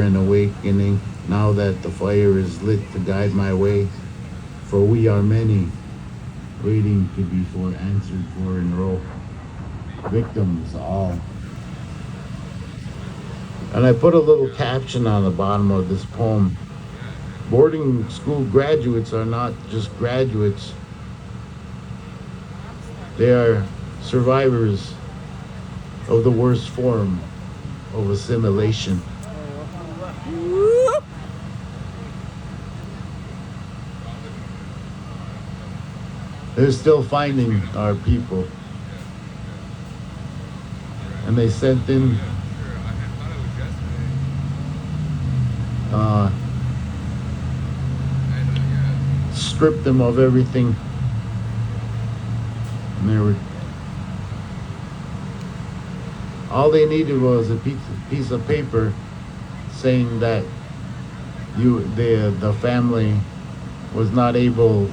an awakening, now that the fire is lit to guide my way. For we are many, waiting to be answered for in row. Victims all. And I put a little caption on the bottom of this poem. Boarding school graduates are not just graduates. They are survivors of the worst form of assimilation. They're still finding our people. And they sent in stripped them of everything. And all they needed was a piece of paper saying that the family was not able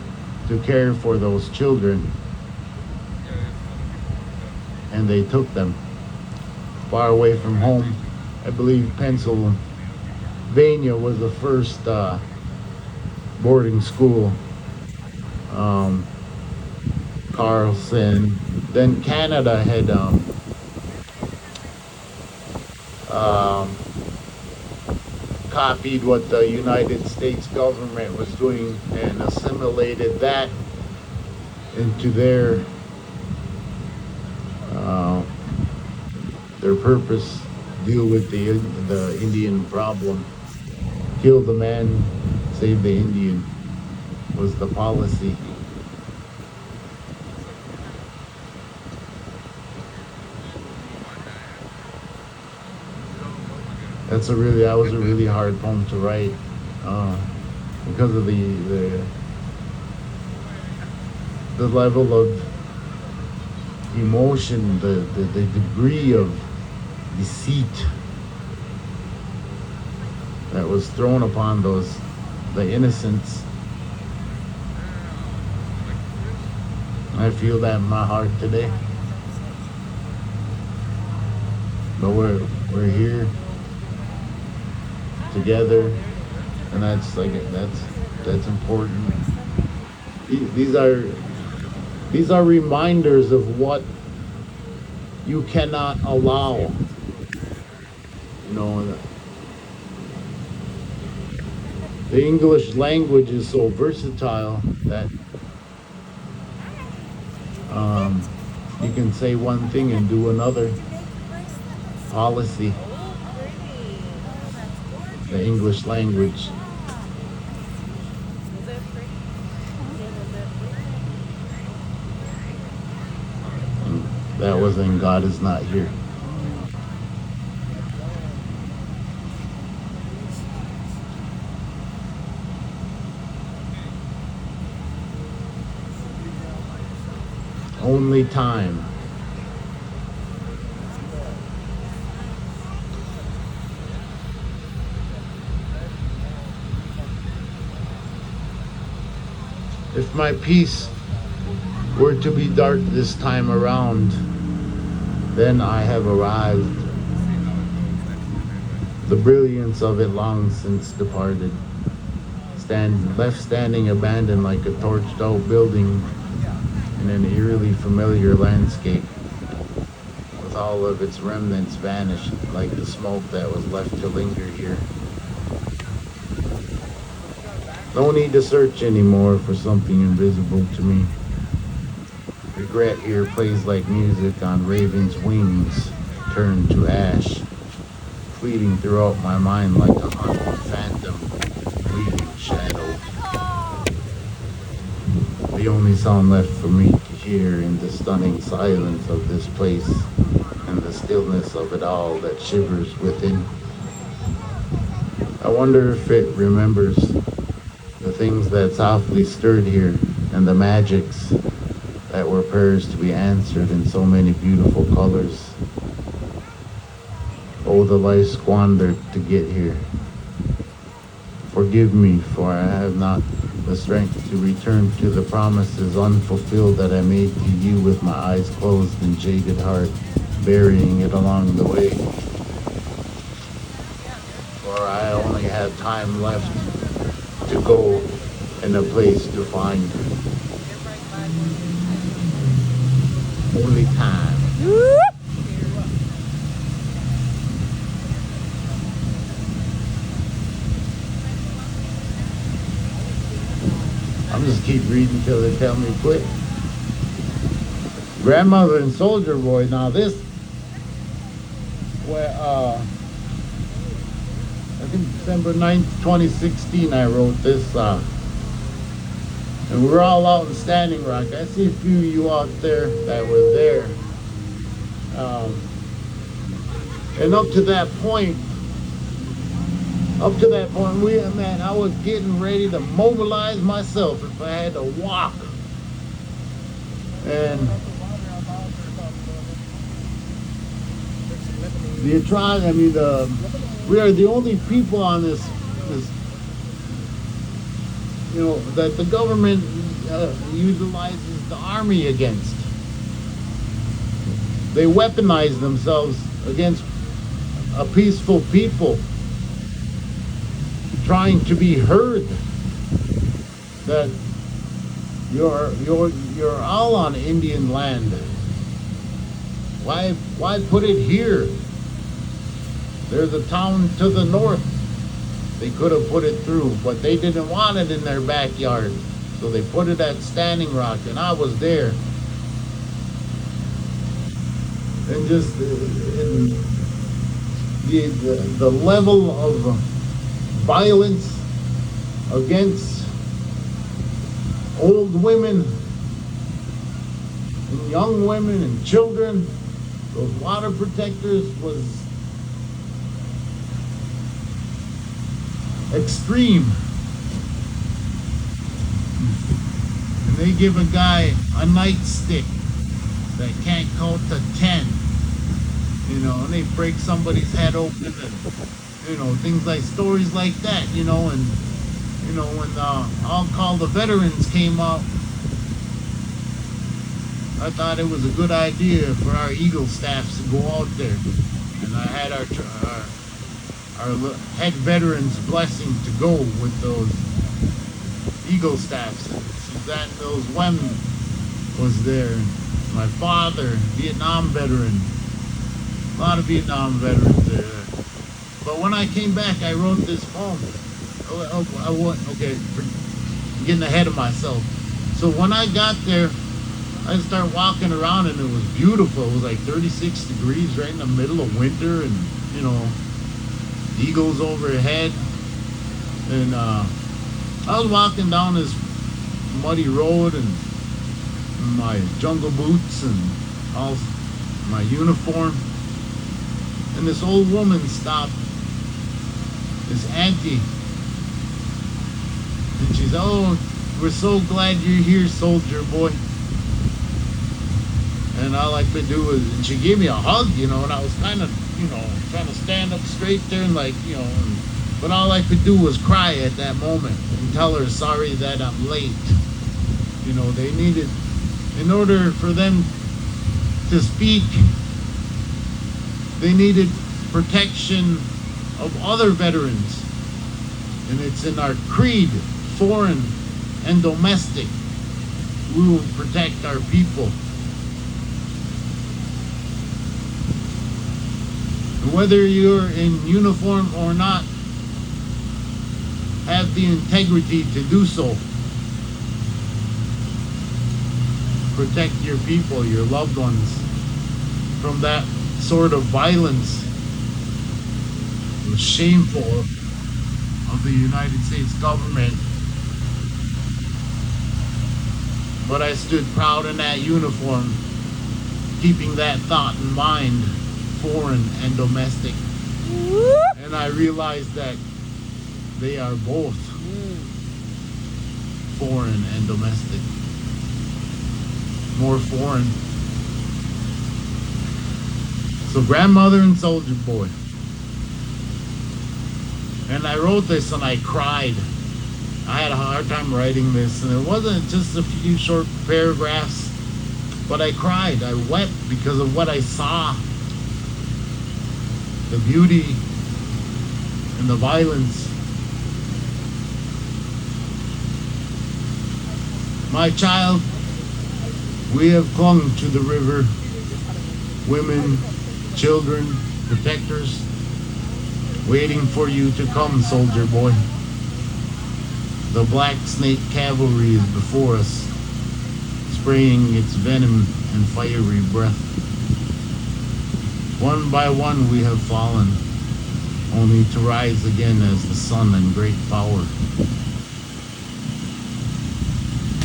to care for those children, and they took them far away from home. I believe Pennsylvania was the first boarding school. Carlson. Then Canada had copied what the United States government was doing and assimilated that into their purpose. Deal with the Indian problem. Kill the man, save the Indian was the policy. That was a really hard poem to write because of the level of emotion, the degree of deceit that was thrown upon the innocents. I feel that in my heart today. But we're here together, and that's important. These are reminders of what you cannot allow. You know, the English language is so versatile that you can say one thing and do another. Policy. The English language. And that was in God Is Not Here. Only time. If my peace were to be dark this time around, then I have arrived. The brilliance of it long since departed, left standing abandoned like a torched out building in an eerily familiar landscape, with all of its remnants vanished like the smoke that was left to linger here. No need to search anymore for something invisible to me. Regret here plays like music on raven's wings, turned to ash, fleeting throughout my mind like a haunted phantom, weaving shadow. The only sound left for me to hear in the stunning silence of this place and the stillness of it all that shivers within. I wonder if it remembers the things that softly stirred here and the magics that were prayers to be answered in so many beautiful colors. Oh, the life squandered to get here. Forgive me, for I have not the strength to return to the promises unfulfilled that I made to you with my eyes closed and jaded heart, burying it along the way. For I I only have time left to go and a place to find. Only time. I'm just keep reading until they tell me quit. Grandmother and Soldier Boy. Now this, where I think December 9th, 2016, I wrote this. And we're all out in Standing Rock. I see a few of you out there that were there. And up to that point, man, I was getting ready to mobilize myself if I had to walk. And the atrocity, I mean, we are the only people on this, that the government utilizes the army against. They weaponize themselves against a peaceful people trying to be heard that you're all on Indian land. Why put it here? There's a town to the north. They could have put it through, but they didn't want it in their backyard. So they put it at Standing Rock, and I was there. And just the level of violence against old women and young women and children, those water protectors, was extreme. And they give a guy a nightstick that can't count to 10, and they break somebody's head open, and things like stories like that, and when I'll Call the Veterans came out, I thought it was a good idea for our Eagle staffs to go out there, and I had our head veterans' blessing to go with those Eagle staffs. Suzanne Mills-Wemm was there. My father, Vietnam veteran. A lot of Vietnam veterans there. But when I came back, I wrote this poem. Getting ahead of myself. So when I got there, I started walking around, and it was beautiful. It was like 36 degrees right in the middle of winter, and eagles overhead. And I was walking down this muddy road, and my jungle boots and all my uniform, and this old woman stopped, this auntie, and she said, "Oh, we're so glad you're here, soldier boy." And all I could do was, and she gave me a hug, and I was kind of, trying to stand up straight there, and but all I could do was cry at that moment and tell her sorry that I'm late. They needed, in order for them to speak, they needed protection of other veterans. And it's in our creed, foreign and domestic. We will protect our people. And whether you're in uniform or not, have the integrity to do so. Protect your people, your loved ones, from that sort of violence. It was shameful of the United States government. But I stood proud in that uniform, keeping that thought in mind, foreign and domestic. And I realized that they are both foreign and domestic. More foreign. So grandmother and soldier boy. And I wrote this and I cried. I had a hard time writing this, and it wasn't just a few short paragraphs, but I cried. I wept because of what I saw. The beauty and the violence. My child, we have clung to the river, women, children, protectors, waiting for you to come, soldier boy. The black snake cavalry is before us, spraying its venom and fiery breath. One by one we have fallen, only to rise again as the sun in great power.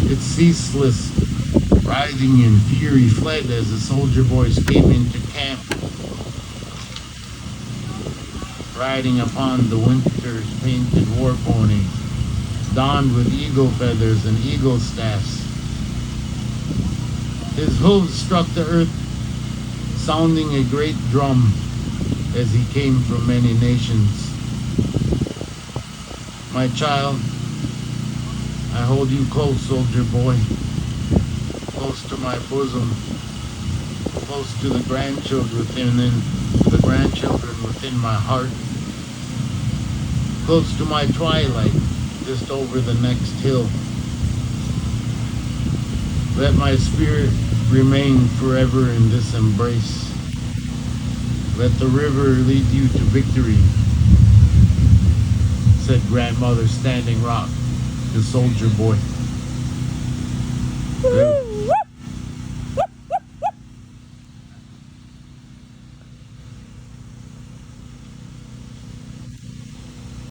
It's ceaseless, writhing in fury, fled as the soldier boys came into camp, riding upon the winter's painted war pony, donned with eagle feathers and eagle staffs. His hooves struck the earth, sounding a great drum as he came from many nations. My child, I hold you close, soldier boy, close to my bosom, close to the grandchildren within my heart, close to my twilight, just over the next hill. Let my spirit remain forever in this embrace. Let the river lead you to victory, said Grandmother Standing Rock, the soldier boy.